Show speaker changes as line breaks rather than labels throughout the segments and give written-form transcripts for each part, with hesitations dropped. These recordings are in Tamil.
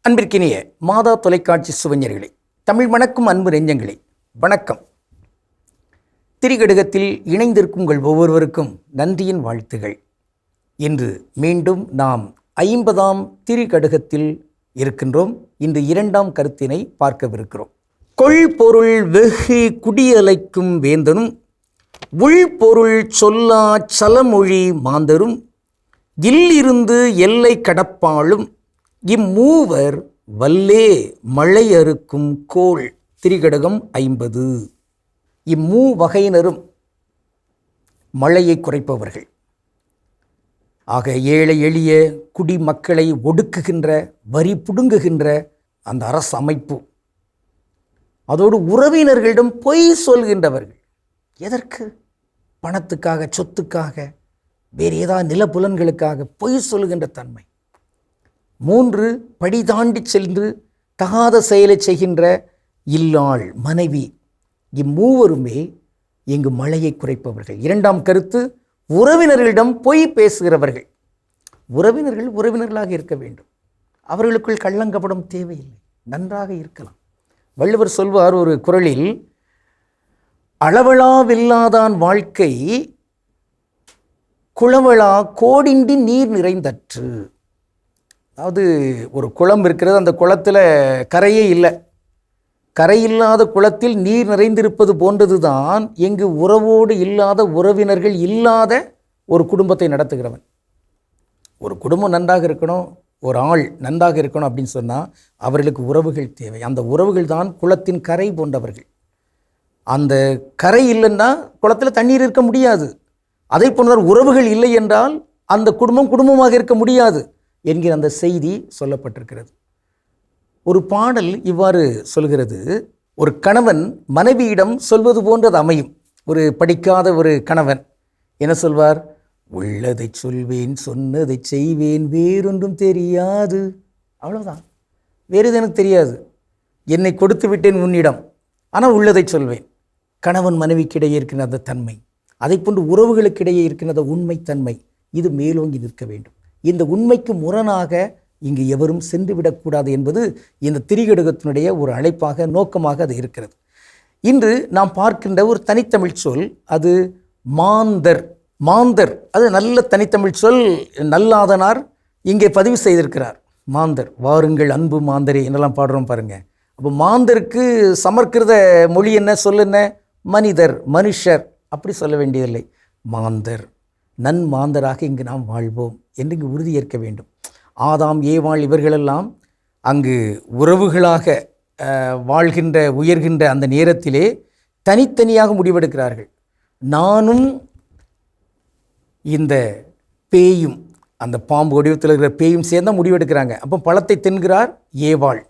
அன்பிற்கினிய மாதா தொலைக்காட்சி சுவைஞர்களே, தமிழ் மணக்கும் அன்பு நெஞ்சங்களே, வணக்கம். திரிகடுகத்தில் இணைந்திருக்கும் உங்கள் ஒவ்வொருவருக்கும் நன்றியின் வாழ்த்துகள். இன்று மீண்டும் நாம் 50ஆம் திரிகடுகத்தில் இருக்கின்றோம். இன்று 2ஆம் கருத்தினை பார்க்கவிருக்கிறோம். கொள்பொருள் வெகு குடியலைக்கும் வேந்தனும் உள்பொருள் சொல்லா சலமொழி மாந்தரும் இல்லிருந்து எல்லை கடப்பாளும் இம்மூவர் வல்லே மழை அறுக்கும் கோள். திரிகடுகம் 50. இம்மூ வகையினரும் மழையை குறைப்பவர்கள். ஆக ஏழை எளிய குடிமக்களை ஒடுக்குகின்ற, வரி புடுங்குகின்ற அந்த அரசு அமைப்பு, அதோடு உறவினர்களிடம் பொய் சொல்கின்றவர்கள். எதற்கு? பணத்துக்காக, சொத்துக்காக, வேறு ஏதாவது நிலப்புலன்களுக்காக பொய் சொல்கின்ற தன்மை. 3 படி தாண்டி சென்று தகாத செயலை செய்கின்ற இல்லாள் மனைவி. இம்மூவருமே இங்கு மழையை குறைப்பவர்கள். 2ஆம் கருத்து, உறவினர்களிடம் பொய் பேசுகிறவர்கள். உறவினர்கள் உறவினர்களாக இருக்க வேண்டும். அவர்களுக்குள் கள்ளங்கபடம் தேவையில்லை, நன்றாக இருக்கலாம். வள்ளுவர் சொல்வார் ஒரு குறளில், அளவளாவில்லாதான் வாழ்க்கை குளவளா கோடின்றி நீர் நிறைந்தற்று. அதாவது ஒரு குளம் இருக்கிறது, அந்த குளத்தில் கரையே இல்லை. கரையில்லாத குளத்தில் நீர் நிறைந்திருப்பது போன்றது தான் எங்கு உறவோடு இல்லாத, உறவினர்கள் இல்லாத ஒரு குடும்பத்தை நடத்துகிறவன். ஒரு குடும்பம் நன்றாக இருக்கணும், ஒரு ஆள் நன்றாக இருக்கணும் அப்படின்னு சொன்னால் அவர்களுக்கு உறவுகள் தேவை. அந்த உறவுகள் தான் குளத்தின் கரை போன்றவர்கள். அந்த கரை இல்லைன்னா குளத்தில் தண்ணீர் இருக்க முடியாது. அதை போன்ற உறவுகள் இல்லை என்றால் அந்த குடும்பம் குடும்பமாக இருக்க முடியாது என்கிற அந்த செய்தி சொல்லப்பட்டிருக்கிறது. ஒரு பாடல் இவ்வாறு சொல்கிறது, ஒரு கணவன் மனைவியிடம் சொல்வது போன்றது அமையும். ஒரு படிக்காத ஒரு கணவன் என்ன சொல்வார்? உள்ளதை சொல்வேன், சொன்னதை செய்வேன், வேறொன்றும் தெரியாது. அவ்வளோதான், வேறு எது எனக்கு தெரியாது. என்னை கொடுத்து விட்டேன் உன்னிடம், ஆனால் உள்ளதை சொல்வேன். கணவன் மனைவிக்கிடையே இருக்கின்ற அந்த தன்மை, அதை போன்று உறவுகளுக்கிடையே இருக்கின்ற உண்மைத்தன்மை, இது மேலோங்கி நிற்க வேண்டும். இந்த உண்மைக்கு முரணாக இங்கு எவரும் சென்று விடக்கூடாது என்பது இந்த திரிகடுகத்தினுடைய ஒரு அழைப்பாக, நோக்கமாக அது இருக்கிறது. இன்று நாம் பார்க்கின்ற ஒரு தனித்தமிழ் சொல், அது மாந்தர். மாந்தர் அது நல்ல தனித்தமிழ் சொல். நல்லாதனார் இங்கே பதிவு செய்திருக்கிறார். மாந்தர், வாருங்கள் அன்பு மாந்தரே என்னெல்லாம் பாடுறோம் பாருங்க. அப்போ மாந்தருக்கு சமஸ்கிருத மொழி என்ன, சொல் என்ன? மனிதர், மனுஷர். அப்படி சொல்ல வேண்டியதில்லை. மாந்தர், நன்மாந்தராக இங்கு நாம் வாழ்வோம் என்று இங்கு உறுதியேற்க வேண்டும். ஆதாம், ஏவாள் இவர்களெல்லாம் அங்கு உறவுகளாக வாழ்கின்ற, உயர்கின்ற அந்த நேரத்திலே தனித்தனியாக முடிவெடுக்கிறார்கள். நானும் இந்த பேயும், அந்த பாம்பு வடிவத்தில் இருக்கிற பேயும் சேர்ந்தால் முடிவெடுக்கிறாங்க. அப்போ பழத்தை தின்கிறார் ஏவாள்.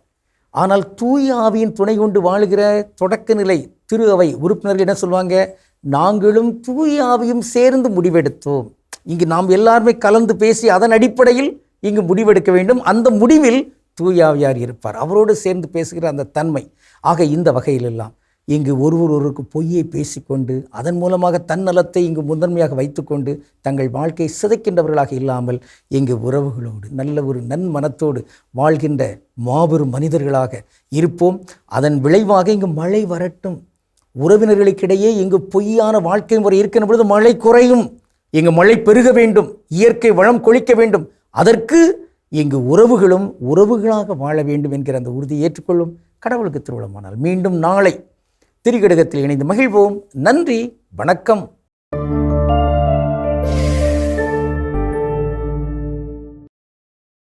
ஆனால் தூய ஆவியின் துணை கொண்டு வாழுகிற தொடக்க நிலை திரு அவை உறுப்பினர்கள் என்ன சொல்லுவாங்க? நாங்களும் தூய ஆவியும் சேர்ந்து முடிவெடுத்தோம். இங்கு நாம் எல்லாருமே கலந்து பேசி அதன் அடிப்படையில் இங்கு முடிவெடுக்க வேண்டும். அந்த முடிவில் தூய ஆவியார் இருப்பார், அவரோடு சேர்ந்து பேசுகிற அந்த தன்மை. ஆக இந்த வகையிலெல்லாம் இங்கு ஒருவருக்கு பொய்யை பேசிக்கொண்டு அதன் மூலமாக தன்னலத்தை இங்கு முதன்மையாக வைத்துக்கொண்டு தங்கள் வாழ்க்கையை சிதைக்கின்றவர்களாக இல்லாமல் இங்கு உறவுகளோடு நல்ல ஒரு நன்மனத்தோடு வாழ்கின்ற மாபெரும் மனிதர்களாக இருப்போம். அதன் விளைவாக இங்கு மழை வரட்டும். உறவினர்களுக்கிடையே இங்கு பொய்யான வாழ்க்கை முறை இருக்கின்ற பொழுது மழை குறையும். இங்கு மழை பெருக வேண்டும், இயற்கை வளம் கொழிக்க வேண்டும். அதற்கு இங்கு உறவுகளும் உறவுகளாக வாழ வேண்டும் என்கிற அந்த உறுதியை ஏற்றுக்கொள்ளும். கடவுளுக்கு திருவுளமானால் மீண்டும் நாளை திரிகடுகத்தில் இணைந்து மகிழ்வோம். நன்றி, வணக்கம்.